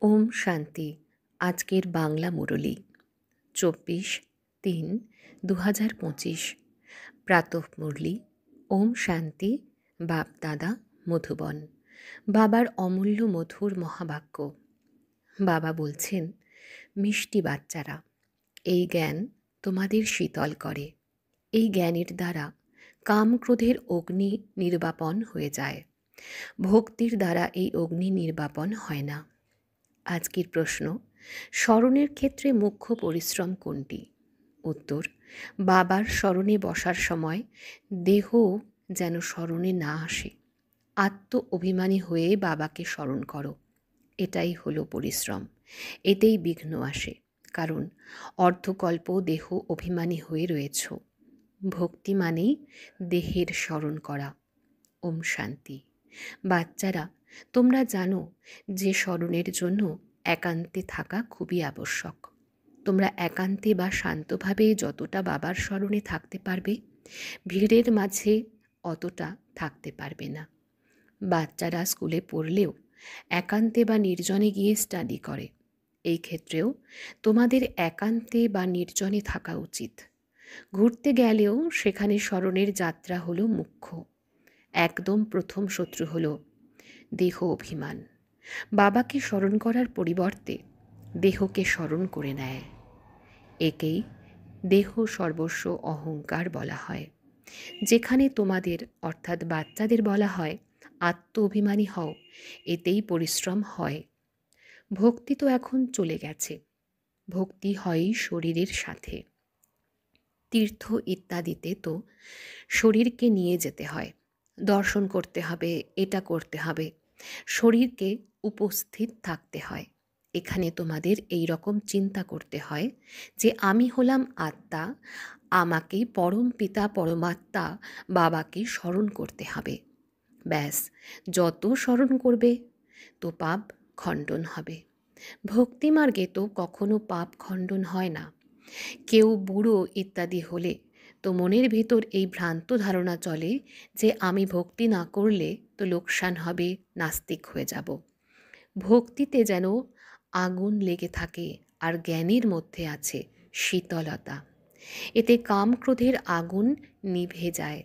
ওম শান্তি। আজকের বাংলা মুরলী 24/3/2025। প্রাতঃ মুরলী। ওম শান্তি। বাপ দাদা মধুবন। বাবার অমূল্য মধুর মহাবাক্য। বাবা বলছেন, মিষ্টি বাচ্চারা, এই জ্ঞান তোমাদের শীতল করে। এই জ্ঞানের দ্বারা কাম ক্রোধের অগ্নি নির্বাপন হয়ে যায়। ভক্তির দ্বারা এই অগ্নি নির্বাপন হয় না। আজকের প্রশ্ন, স্মরণের ক্ষেত্রে মুখ্য পরিশ্রম কোনটি? উত্তর, বাবার স্মরণে বসার সময় দেহ যেন স্মরণে না আসে। আত্ম অভিমানী হয়ে বাবাকে স্মরণ করো, এটাই হলো পরিশ্রম। এতেই বিঘ্ন আসে, কারণ অর্ধকল্প দেহ অভিমানী হয়ে রয়েছ। ভক্তি মানেই দেহের স্মরণ করা। ওম শান্তি। বাচ্চারা, তোমরা জানো যে স্মরণের জন্য একান্তে থাকা খুবই আবশ্যক। তোমরা একান্তে বা শান্তভাবে যতটা বাবার স্মরণে থাকতে পারবে, ভিড়ের মাঝে অতটা থাকতে পারবে না। বাচ্চারা স্কুলে পড়লেও একান্তে বা নির্জনে গিয়ে স্টাডি করে। এই ক্ষেত্রেও তোমাদের একান্তে বা নির্জনে থাকা উচিত। ঘুরতে গেলেও সেখানে স্মরণের যাত্রা হলো মুখ্য। একদম প্রথম শত্রু হলো দেহ অভিমান। বাবাকে স্মরণ করার পরিবর্তে দেহকে স্মরণ করে নেয়। একেই দেহ সর্বস্ব অহংকার বলা হয়। যেখানে তোমাদের অর্থাৎ বাচ্চাদের বলা হয় আত্ম অভিমানী হও, এতেই পরিশ্রম হয়। ভক্তি তো এখন চলে গেছে। ভক্তি হয়ই শরীরের সাথে। তীর্থ ইত্যাদিতে তো শরীরকে নিয়ে যেতে হয়, দর্শন করতে হবে, এটা করতে হবে, শরীরকে উপস্থিত থাকতে হয়। এখানে তোমাদের এই রকম চিন্তা করতে হয় যে আমি হলাম আত্মা, আমাকে পরম পিতা পরমাত্মা বাবাকে স্মরণ করতে হবে। ব্যাস, যত স্মরণ করবে তো পাপ খণ্ডন হবে। ভক্তিমার্গে তো কখনো পাপ খণ্ডন হয় না। কেউ বুড়ো ইত্যাদি হলে তো মনের ভেতর এই ভ্রান্ত ধারণা চলে যে আমি ভক্তি না করলে তো লোকসান হবে, নাস্তিক হয়ে যাব। ভক্তিতে যেন আগুন লেগে থাকে, আর জ্ঞানের মধ্যে আছে শীতলতা। এতে কাম ক্রোধের আগুন নিভে যায়।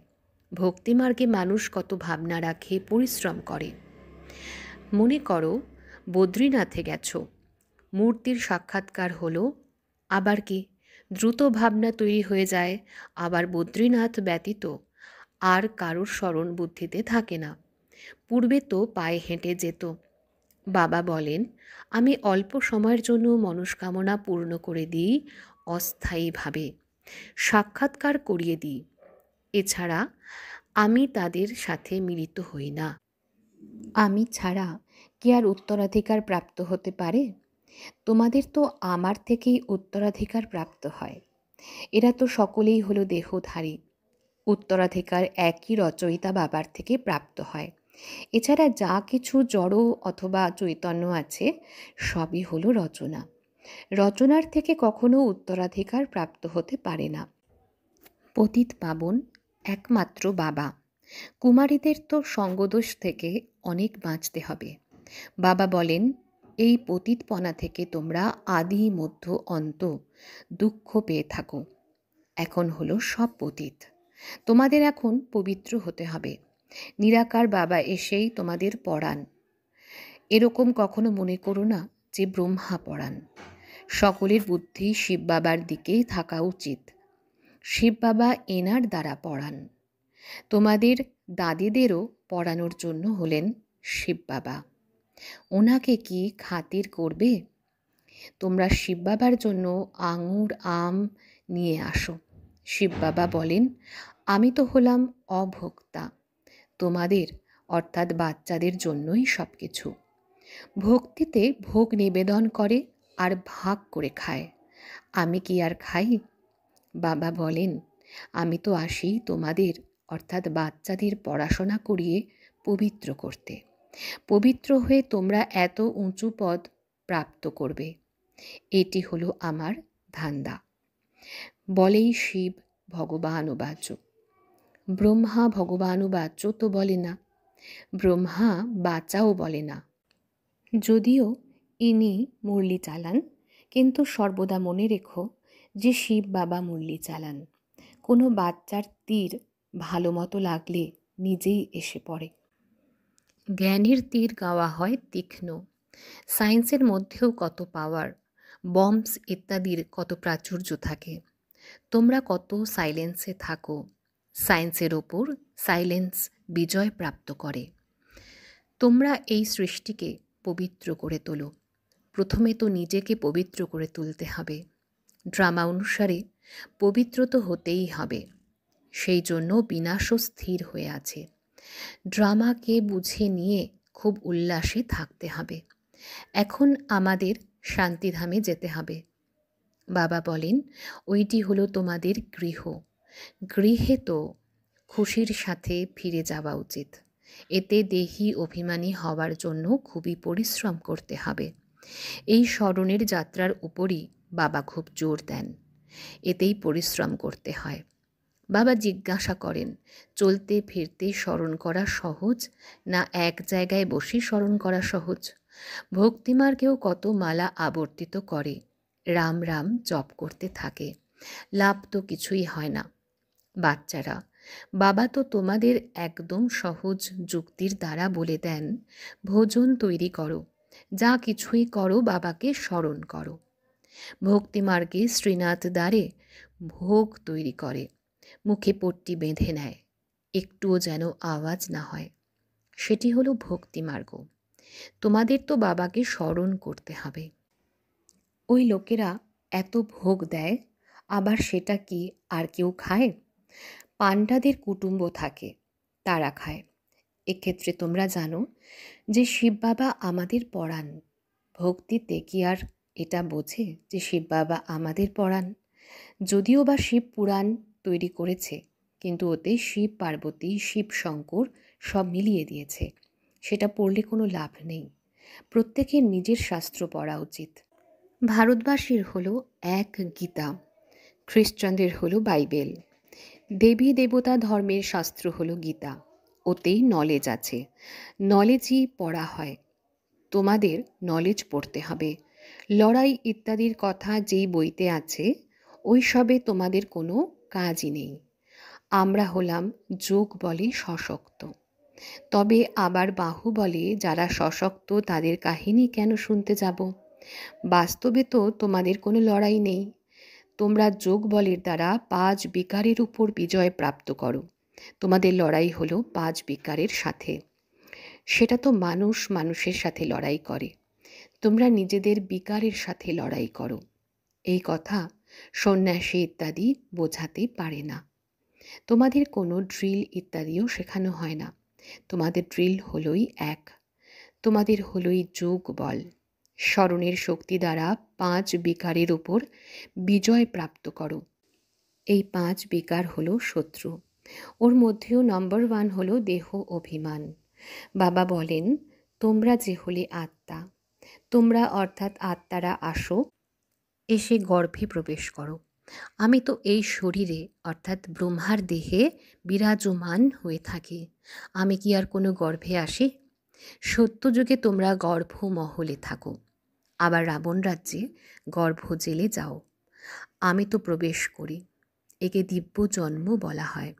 ভক্তিমার্গে মানুষ কত ভাবনা রাখে, পরিশ্রম করে। মনে করো বদ্রীনাথে গেছো, মূর্তির সাক্ষাৎকার হলো, আবার কি দ্রুত ভাবনা তৈরি হয়ে যায়, আবার বদ্রীনাথ ব্যতীত আর কারোর স্মরণ বুদ্ধিতে থাকে না। পূর্বে তো পায়ে হেঁটে যেত। বাবা বলেন, আমি অল্প সময়ের জন্য মনস্কামনা পূর্ণ করে দিই, অস্থায়ীভাবে সাক্ষাৎকার করিয়ে দিই। এছাড়া আমি তাদের সাথে মিলিত হই না। আমি ছাড়া কি আর উত্তরাধিকার প্রাপ্ত হতে পারে? তোমাদের তো আমার থেকেই উত্তরাধিকার প্রাপ্ত হয়। এরা তো সকলেই হলো দেহধারী। উত্তরাধিকার একই রচয়িতা বাবার থেকে প্রাপ্ত হয়। এছাড়া যা কিছু জড় অথবা চৈতন্য আছে, সবই হলো রচনা। রচনার থেকে কখনো উত্তরাধিকার প্রাপ্ত হতে পারে না। পতিত পাবন একমাত্র বাবা। কুমারীদের তো সঙ্গদোষ থেকে অনেক বাঁচতে হবে। বাবা বলেন, এই পতিতপনা থেকে তোমরা আদি মধ্য অন্ত দুঃখ পেয়ে থাকো। এখন হলো সব পতিত। তোমাদের এখন পবিত্র হতে হবে। নিরাকার বাবা এসেই তোমাদের পড়ান। এরকম কখনো মনে করো না যে ব্রহ্মা পড়ান। সকলের বুদ্ধি শিব বাবার দিকেই থাকা উচিত। শিব বাবা এনার দ্বারা পড়ান। তোমাদের দাদিদেরও পড়ানোর জন্য হলেন শিব বাবা। ওনাকে কি খাতির করবে? তোমরা শিব বাবার জন্য আঙুর আম নিয়ে আসো। শিব বাবা বলেন, আমি তো হলাম অভোক্তা। তোমাদের অর্থাৎ বাচ্চাদের জন্যই সব কিছু। ভক্তিতে ভোগ নিবেদন করে আর ভাগ করে খায়। আমি কি আর খাই? বাবা বলেন, আমি তো আসি তোমাদের অর্থাৎ বাচ্চাদের পড়াশোনা করিয়ে পবিত্র করতে। পবিত্র হয়ে তোমরা এত উঁচু পদ প্রাপ্ত করবে। এটি হলো আমার ধান্দা। বলেই শিব ভগবানুবাচ। ব্রহ্মা ভগবানুবাচ তো বলে না, ব্রহ্মা বাচাও বলে না। যদিও ইনি মুরলি চালান, কিন্তু সর্বদা মনে রেখো যে শিব বাবা মুরলি চালান। কোনো বাচ্চার তীর ভালো মতো লাগলে নিজেই এসে পড়ে। জ্ঞানের তীর গাওয়া হয় তীক্ষ্ণ। সায়েন্সের মধ্যেও কত পাওয়ার, বম্বস ইত্যাদির কত প্রাচুর্য থাকে। তোমরা কত সাইলেন্সে থাকো, সায়েন্সের ওপর সাইলেন্স বিজয় প্রাপ্ত করে। তোমরা এই সৃষ্টিকে পবিত্র করে তোলো। প্রথমে তো নিজেকে পবিত্র করে তুলতে হবে। ড্রামা অনুসারে পবিত্র তো হতেই হবে, সেই জন্য বিনাশও স্থির হয়ে আছে। ড্রামাকে বুঝে নিয়ে খুব উল্লাসে থাকতে হবে। এখন আমাদের শান্তিধামে যেতে হবে। বাবা বলেন, ওইটি হলো তোমাদের গৃহ। গৃহে তো খুশির সাথে ফিরে যাওয়া উচিত। এতে দেহি অভিমানী হওয়ার জন্য খুবই পরিশ্রম করতে হবে। এই স্মরণের যাত্রার উপরই বাবা খুব জোর দেন। এতেই পরিশ্রম করতে হয়। বাবা জিজ্ঞাসা করেন, চলতে ফিরতে স্মরণ করা সহজ না এক জায়গায় বসে স্মরণ করা সহজ? ভক্তিমার্গেও কত মালা আবর্তিত করে, রাম রাম জপ করতে থাকে, লাভ তো কিছুই হয় না। বাচ্চারা, বাবা তো তোমাদের একদম সহজ যুক্তির দ্বারা বলে দেন, ভোজন তৈরি করো, যা কিছুই করো বাবাকে স্মরণ করো। ভক্তিমার্গে শ্রীনাথ দ্বারে ভোগ তৈরি করে, মুখে পট্টি বেঁধে নেয়, একটুও যেন আওয়াজ না হয়। সেটি হলো ভক্তিমার্গ। তোমাদের তো বাবাকে স্মরণ করতে হবে। ওই লোকেরা এত ভোগ দেয়, আবার সেটা কি আর কেউ খায়? পাণ্ডাদের কুটুম্ব থাকে, তারা খায়। এক্ষেত্রে তোমরা জানো যে শিব বাবা আমাদের পড়ান। ভক্তিতে কি আর এটা বোঝে যে শিব বাবা আমাদের পড়ান? যদিও বা শিব পুরাণ তৈরি করেছে, কিন্তু ওতে শিব পার্বতী, শিব শঙ্কর সব মিলিয়ে দিয়েছে। সেটা পড়লে কোনো লাভ নেই। প্রত্যেকের নিজের শাস্ত্র পড়া উচিত। ভারতবাসীর হলো এক গীতা, খ্রিস্টানদের হলো বাইবেল। দেবী দেবতা ধর্মের শাস্ত্র হলো গীতা। ওতেই নলেজ আছে, নলেজই পড়া হয়। তোমাদের নলেজ পড়তে হবে। লড়াই ইত্যাদির কথা যেই বইতে আছে, ওই সবে তোমাদের কোনো কাজই নেই। আমরা হলাম যোগ বলে সশক্ত। তবে আবার বাহুবলে যারা সশক্ত তাদের কাহিনী কেন শুনতে যাব? বাস্তবে তো তোমাদের কোনো লড়াই নেই। তোমরা যোগ বলের দ্বারা 5 বিকারের উপর বিজয় প্রাপ্ত করো। তোমাদের লড়াই হলো 5 বিকারের সাথে। সেটা তো মানুষ মানুষের সাথে লড়াই করে। তোমরা নিজেদের বিকারের সাথে লড়াই করো। এই কথা সন্ন্যাসী ইত্যাদি বোঝাতে পারে না। তোমাদের কোনো ড্রিল ইত্যাদিও শেখানো হয় না। তোমাদের ড্রিল হলোই এক। তোমাদের হলোই যোগ বল। স্মরণের শক্তি দ্বারা 5 বিকারের উপর বিজয় প্রাপ্ত করো। এই 5 বিকার হলো শত্রু। ওর মধ্যেও নম্বর 1 হলো দেহ অভিমান। বাবা বলেন, তোমরা যে হলে আত্মা, তোমরা অর্থাৎ আত্মারা আসো, এসে গর্ভে প্রবেশ করো। আমি তো এই শরীরে অর্থাৎ ব্রহ্মার দেহে বিরাজমান হয়ে থাকি। আমি কি আর কোনো গর্ভে আসি? সত্যযুগে তোমরা গর্ভমহলে থাকো, আবার রাবণ রাজ্যে গর্ভ জেলে যাও। আমি তো প্রবেশ করি। একে দিব্য জন্ম বলা হয়।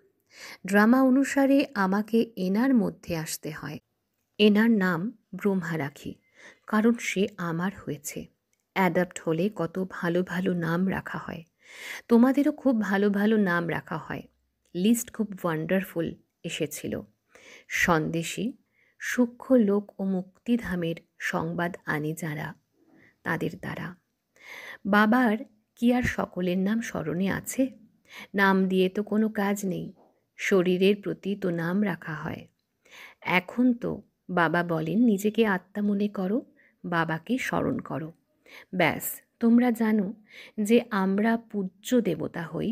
ড্রামা অনুসারে আমাকে এনার মধ্যে আসতে হয়। এনার নাম ব্রহ্মা রাখি, কারণ সে আমার হয়েছে। অ্যাডাপ্ট হলে কত ভালো ভালো নাম রাখা হয়। তোমাদেরও খুব ভালো ভালো নাম রাখা হয়। লিস্ট খুব ওয়ান্ডারফুল এসেছিল। সন্দেশী, সূক্ষ্ম লোক ও মুক্তিধামের সংবাদ আনি যারা, তাদের দ্বারা। বাবার কি আর সকলের নাম স্মরণে আছে? নাম দিয়ে তো কোনো কাজ নেই। শরীরের প্রতি তো নাম রাখা হয়। এখন তো বাবা বলেন নিজেকে আত্মা মনে করো, বাবাকে স্মরণ করো। ব্যাস, তোমরা জানো যে আমরা পূজ্য দেবতা হই,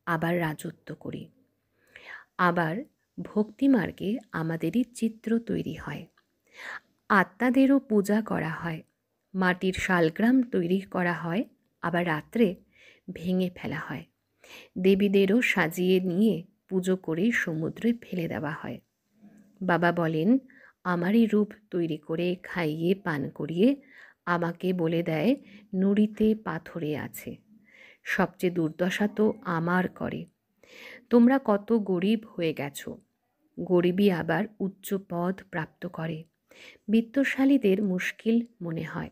আবার রাজত্ব করি। আবার ভক্তিমার্গে আমাদেরই চিত্র তৈরি হয়। আত্মাদেরও পূজা করা হয়। মাটির শালগ্রাম তৈরি করা হয়, আবার রাত্রে ভেঙে ফেলা হয়। দেবীদেরও সাজিয়ে নিয়ে পুজো করে সমুদ্রে ফেলে দেওয়া হয়। বাবা বলেন, আমারই রূপ তৈরি করে খাইয়ে পান করিয়ে আমাকে বলে দেয় নুড়িতে পাথরে আছে। সবচেয়ে দুর্দশা তো আমার করে। তোমরা কত গরিব হয়ে গেছো। গরিবই আবার উচ্চ পদ প্রাপ্ত করে। বিত্তশালীদের মুশকিল মনে হয়।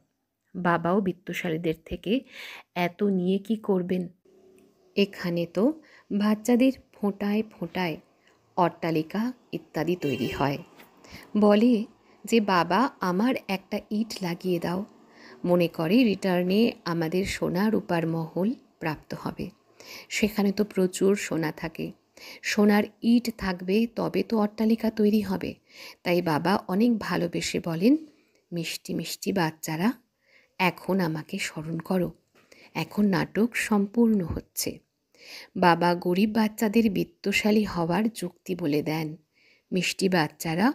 বাবাও বিত্তশালীদের থেকে এত নিয়ে কি করবেন? এখানে তো বাচ্চাদের ফোঁটায় ফোঁটায় অট্টালিকা ইত্যাদি তৈরি হয়। বলে যে বাবা আমার একটা ইট লাগিয়ে দাও, মনে করে রিটার্নে আমাদের সোনা রূপার মহল প্রাপ্ত হবে। সেখানে তো প্রচুর সোনা থাকে। সোনার ইট থাকবে তবে তো অট্টালিকা তৈরি হবে। তাই বাবা অনেক ভালোবেসে বলেন, মিষ্টি মিষ্টি বাচ্চারা, এখন আমাকে স্মরণ করো, এখন নাটক সম্পূর্ণ হচ্ছে। বাবা গরিব বাচ্চাদের বিত্তশালী হওয়ার যুক্তি বলে দেন, মিষ্টি বাচ্চারা,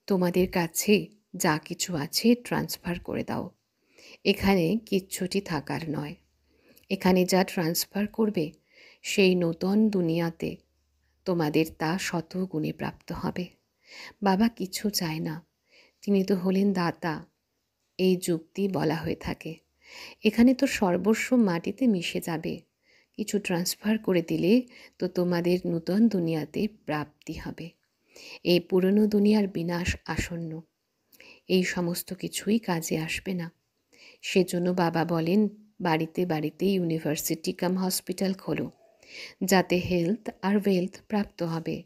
তোমাদের কাছে যা কিছু আছে ট্রান্সফার করে দাও। এখানে কিচ্ছুটি থাকার নয়। এখানে যা ট্রান্সফার করবে সেই নূতন দুনিয়াতে তোমাদের তা শত গুণে প্রাপ্ত হবে। বাবা কিছু চায় না, তিনি তো হলেন দাতা, এই যুক্তি বলা হয়ে থাকে। এখানে তো সর্বস্ব মাটিতে মিশে যাবে। কিছু ট্রান্সফার করে দিলে তো তোমাদের নূতন দুনিয়াতে প্রাপ্তি হবে। এই পুরনো দুনিয়ার বিনাশ আসন্ন। এই সমস্ত কিছুই কাজে আসবে না। সেজন্য বাবা বলেন, বাড়িতে বাড়িতে ইউনিভার্সিটি কাম হসপিটাল খোলো, যাতে হেলথ আর ওয়েলথ প্রাপ্ত হবে।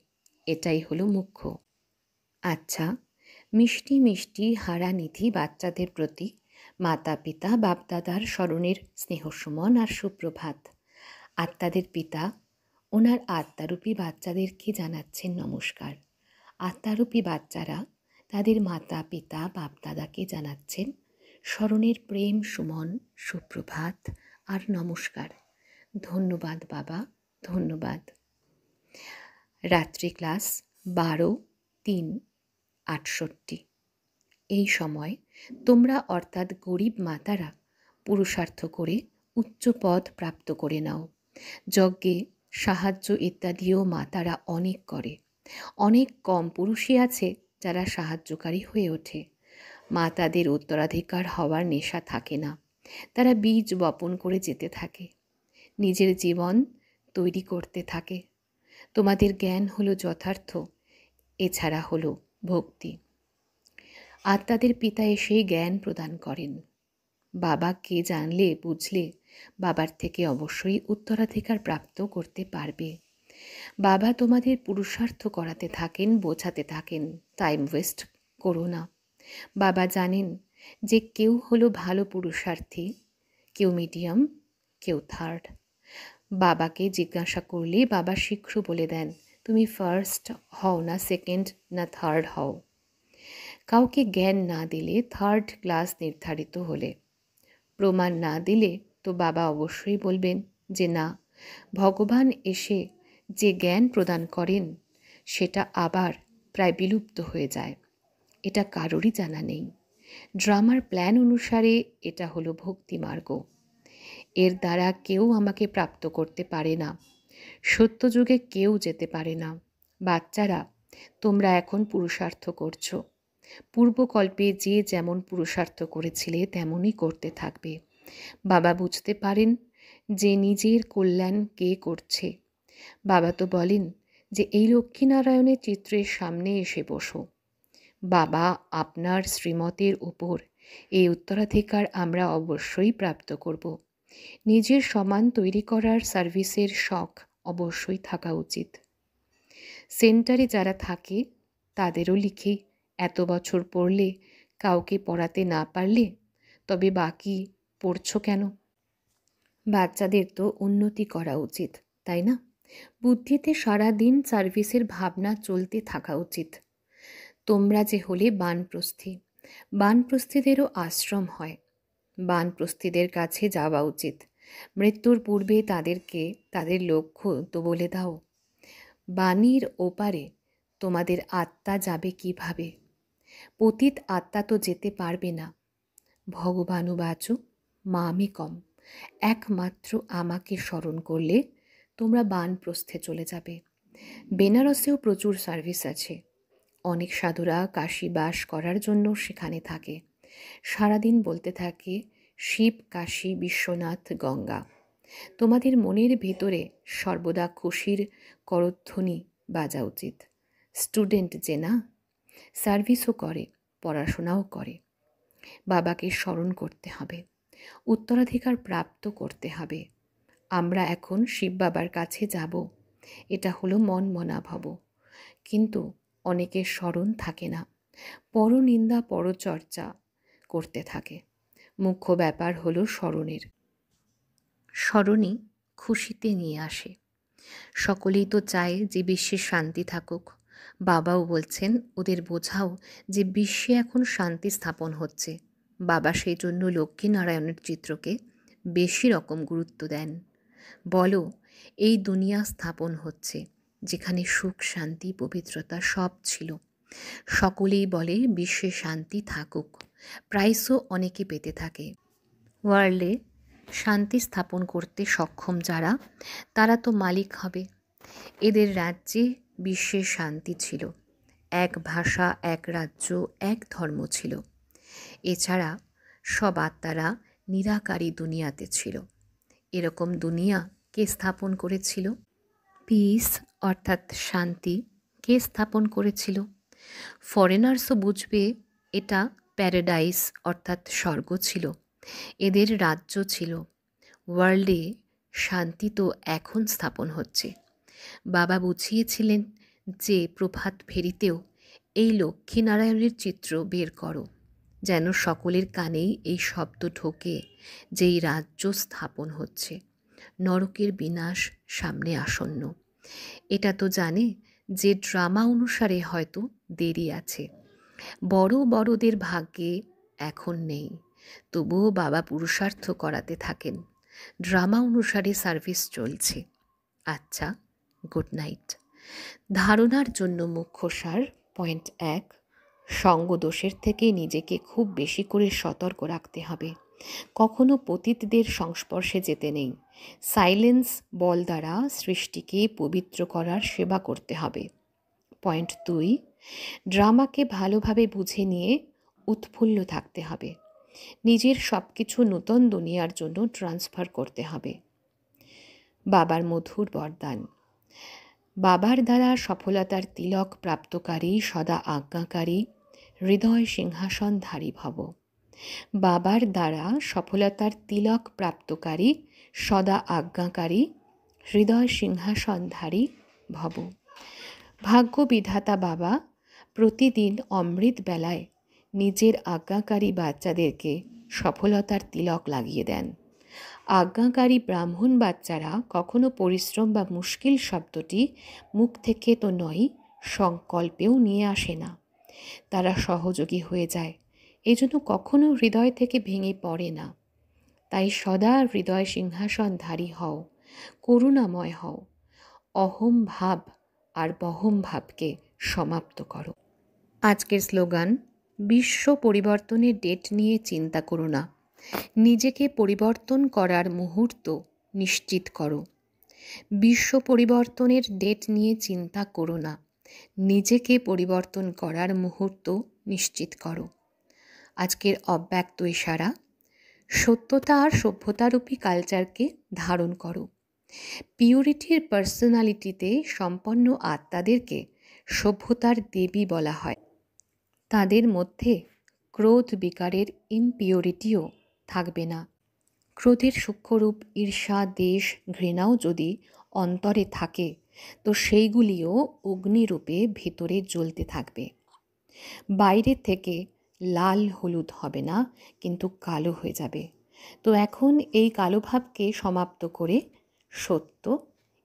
এটাই হলো মুখ্য। আচ্ছা, মিষ্টি মিষ্টি হারানিধি বাচ্চাদের প্রতি মাতা পিতা বাপদাদার স্মরণের স্নেহসুমন আর সুপ্রভাত। আত্মাদের পিতা ওনার আত্মারূপী বাচ্চাদেরকে জানাচ্ছেন নমস্কার। আত্মারূপী বাচ্চারা তাদের মাতা পিতা বাপদাদাকে জানাচ্ছেন স্মরণের প্রেম সুমন, সুপ্রভাত আর নমস্কার। ধন্যবাদ বাবা, ধন্যবাদ। রাত্রি ক্লাস 12/3/68। এই সময় তোমরা অর্থাৎ গরিব মাতারা পুরুষার্থ করে উচ্চ পদ প্রাপ্ত করে নাও। যজ্ঞে সাহায্য ইত্যাদিও মাতারা অনেক করে। অনেক কম পুরুষই আছে যারা সাহায্যকারী হয়ে ওঠে। মাতাদের উত্তরাধিকার হওয়ার নেশা থাকে না। তারা বীজ বপন করে যেতে থাকে, নিজের জীবন তৈরি করতে থাকে। তোমাদের জ্ঞান হলো যথার্থ, এছাড়া হলো ভক্তি। আত্মাদের পিতা এসে জ্ঞান প্রদান করেন। বাবাকে জানলে বুঝলে বাবার থেকে অবশ্যই উত্তরাধিকার প্রাপ্ত করতে পারবে। বাবা তোমাদের পুরুষার্থ করাতে থাকেন, বোঝাতে থাকেন, টাইম ওয়েস্ট করো না। বাবা জানেন যে কেউ হলো ভালো পুরুষার্থী, কেউ মিডিয়াম, কেউ থার্ড। বাবাকে জিজ্ঞাসা করলে বাবা শীঘ্র বলে দেন, তুমি ফার্স্ট হও না সেকেন্ড না থার্ড হও। কাউকে জ্ঞান না দিলে থার্ড ক্লাস নির্ধারিত হলে, প্রমাণ না দিলে তো বাবা অবশ্যই বলবেন যে না, ভগবান এসে যে জ্ঞান প্রদান করেন সেটা আবার প্রায় বিলুপ্ত হয়ে যায়। এটা কারোরই জানা নেই। ড্রামার প্ল্যান অনুসারে এটা হলো ভক্তি মার্গ। এর দ্বারা কেউ আমাকে প্রাপ্ত করতে পারে না। সত্যযুগে কেউ যেতে পারে না। বাচ্চারা, তোমরা এখন পুরুষার্থ করছো। পূর্বকল্পে যে যেমন পুরুষার্থ করেছিলে তেমনই করতে থাকবে। বাবা বুঝতে পারেন যে নিজের কল্যাণ কে করছে। বাবা তো বলেন যে এই লক্ষ্মীনারায়ণের চিত্রের সামনে এসে বসো। বাবা আপনার শ্রীমতের উপর এই উত্তরাধিকার আমরা অবশ্যই প্রাপ্ত করব। নিজের সমান তৈরি করার সার্ভিসের শখ অবশ্যই থাকা উচিত। সেন্টারে যারা থাকে তাদেরও লিখি, এত বছর পড়লে কাউকে পড়াতে না পারলে তবে বাকি পড়ছো কেন? বাচ্চাদের তো উন্নতি করা উচিত, তাই না? বুদ্ধিতে সারাদিন সার্ভিসের ভাবনা চলতে থাকা উচিত। তোমরা যে হলে বানপ্রস্থী, বানপ্রস্থীদেরও আশ্রম হয়। বানপ্রস্থীদের কাছে যাওয়া উচিত। মৃত্যুর পূর্বে তাদেরকে তাদের লক্ষ্য তো বলে দাও। বাণীর ওপারে তোমাদের আত্মা যাবে কিভাবে? পতিত আত্মা তো যেতে পারবে না। ভগবানুবাচু মামিকম, একমাত্র আমাকে স্মরণ করলে তোমরা বানপ্রস্থে চলে যাবে। বেনারসেও প্রচুর সার্ভিস আছে। অনেক সাধুরা কাশী বাস করার জন্য সেখানে থাকে। সারাদিন বলতে থাকে শিব, কাশী, বিশ্বনাথ, গঙ্গা। তোমাদের মনের ভেতরে সর্বদা খুশির করধ্বনি বাজা উচিত। স্টুডেন্ট যে না, সার্ভিসও করে, পড়াশোনাও করে। বাবাকে স্মরণ করতে হবে, উত্তরাধিকার প্রাপ্ত করতে হবে। আমরা এখন শিব বাবার কাছে যাব, এটা হলো মন মনা ভব। কিন্তু অনেকের স্মরণ থাকে না, পরনিন্দা পরচর্চা করতে থাকে। মুখ্য ব্যাপার হলো স্মরণের। স্মরণই খুশিতে নিয়ে আসে। সকলেই তো চায় যে বিশ্বে শান্তি থাকুক। বাবাও বলছেন ওদের বোঝাও যে বিশ্বে এখন শান্তি স্থাপন হচ্ছে। বাবা সেই জন্য লক্ষ্মীনারায়ণের চিত্রকে বেশি রকম গুরুত্ব দেন। বলো, এই দুনিয়া স্থাপন হচ্ছে যেখানে সুখ, শান্তি, পবিত্রতা সব ছিল। সকলেই বলে বিশ্বে শান্তি থাকুক, প্রাইসও অনেকে পেতে থাকে। ওয়ার্ল্ডে শান্তি স্থাপন করতে সক্ষম যারা, তারা তো মালিক হবে। এদের রাজ্যে বিশ্বে শান্তি ছিল, এক ভাষা, এক রাজ্য, এক ধর্ম ছিল। এছাড়া সব আত্মারা নিরাকারী দুনিয়াতে ছিল। এরকম দুনিয়া কে স্থাপন করেছিল? পিস অর্থাৎ শান্তি কে স্থাপন করেছিল? ফরেনার্সও বুঝবে এটা প্যারাডাইস অর্থাৎ স্বর্গ ছিল, এদের রাজ্য ছিল। ওয়ার্ল্ডে শান্তি তো এখন স্থাপন হচ্ছে। বাবা বুঝিয়েছিলেন যে প্রভাত ফেরিতেও এই লক্ষ্মীনারায়ণের চিত্র বের করো, যেন সকলের কানেই এই শব্দ ঢোকে যে এই রাজ্য স্থাপন হচ্ছে, নরকের বিনাশ সামনে আসন্ন। এটা তো জানে যে ড্রামা অনুসারে হয়তো দেরি আছে, বড় বড়দের ভাগ্যে এখন নেই, তবুও বাবা পুরুষার্থ করাতে থাকেন। ড্রামা অনুসারে সার্ভিস চলছে। আচ্ছা, গুড নাইট। ধারণার জন্য মুখ্য সার পয়েন্ট 1, সঙ্গদোষের থেকে নিজেকে খুব বেশি করে সতর্ক রাখতে হবে। কখনো পতিতদের সংস্পর্শে যেতে নেই। সাইলেন্স বল দ্বারা সৃষ্টিকে পবিত্র করার সেবা করতে হবে। পয়েন্ট 2, ড্রামাকে ভালোভাবে বুঝে নিয়ে উৎফুল্ল থাকতে হবে। নিজের সব কিছু নূতন দুনিয়ার জন্য ট্রান্সফার করতে হবে। বাবার মধুর বরদান। বাবার দ্বারা সফলতার তিলক প্রাপ্তকারী, সদা আজ্ঞাকারী, হৃদয় সিংহাসনধারী ভব। বাবার দ্বারা সফলতার তিলক প্রাপ্তকারী, সদা আজ্ঞাকারী, হৃদয় সিংহাসনধারী ভব। ভাগ্য বিধাতা বাবা প্রতিদিন অমৃত বেলায় নিজের আজ্ঞাকারী বাচ্চাদেরকে সফলতার তিলক লাগিয়ে দেন। আজ্ঞাকারী ব্রাহ্মণ বাচ্চারা কখনো পরিশ্রম বা মুশকিল শব্দটি মুখ থেকে তো নয়, সংকল্পেও নিয়ে আসে না। তারা সহযোগী হয়ে যায়, এজন্য কখনো হৃদয় থেকে ভেঙে পড়ে না। তাই সদা হৃদয় সিংহাসনধারী হও, করুণাময় হও। অহম ভাব আর বহম ভাবকে সমাপ্ত করো। আজকের স্লোগান, বিশ্ব পরিবর্তনের ডেট নিয়ে চিন্তা করো না, নিজেকে পরিবর্তন করার মুহূর্ত নিশ্চিত করো। বিশ্ব পরিবর্তনের ডেট নিয়ে চিন্তা করো না, নিজেকে পরিবর্তন করার মুহূর্ত নিশ্চিত করো। আজকের অব্যক্ত ইশারা, সত্যতা আর সভ্যতারূপী কালচারকে ধারণ করো। পিউরিটির পার্সোনালিটিতে সম্পন্ন আত্মাদেরকে সভ্যতার দেবী বলা হয়। তাদের মধ্যে ক্রোধ বিকারের ইমপিউরিটিও থাকবে না। ক্রোধের সূক্ষ্মরূপ ঈর্ষা, দেশ, ঘৃণাও যদি অন্তরে থাকে তো সেইগুলিও অগ্নিরূপে ভেতরে জ্বলতে থাকবে। বাইরে থেকে লাল হলুদ হবে না, কিন্তু কালো হয়ে যাবে। তো এখন এই কালো ভাবকে সমাপ্ত করে সত্য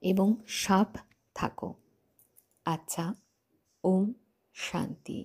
এবং সাপ থাকো। আচ্ছা, ওম শান্তি।